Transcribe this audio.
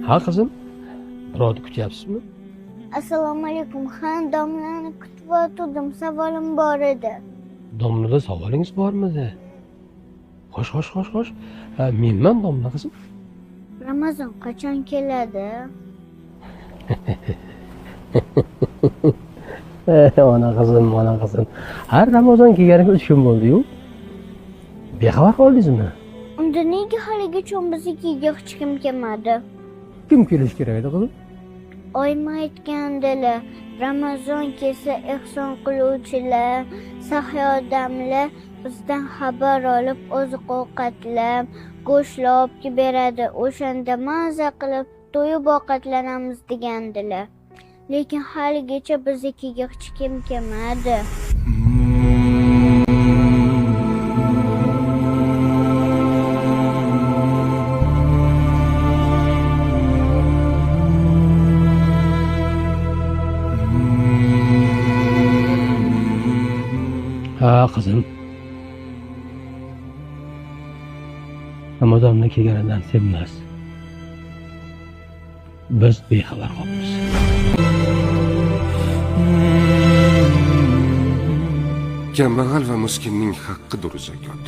Ha qizim, birovni kutyapsizmi? Assalomu alaykum. Ha, domlani kutib o'tirdim. Savolim bor edi. Domlada savolingiz bormidi? Xo'sh. Ha, menman domla qizim. Ramazon qachon keladi? Ona qizim. Har Ramazon kelganiga 3 kun bo'ldi-yu. Bexabar qoldingizmi? Unda nega haligacha biznikiga hech kim kelmadi? Kim kelish kerak edi qizim? Oyim aytgandilar, Ramazon kelsa ehson qiluvchilar, saxiy odamlar bizdan xabar olib oziq-ovqatlar, go'shtlar olib beradi. O'shanda maza qilib to'yib ovqatlanamiz degandilar. Lekin haligacha biznikiga hech kim kelmadi. Ha qizim. Ramazonda kelganidan sevmas. Biz bexabar qolamiz. Kambag'al va miskinning haqqi dur zakot.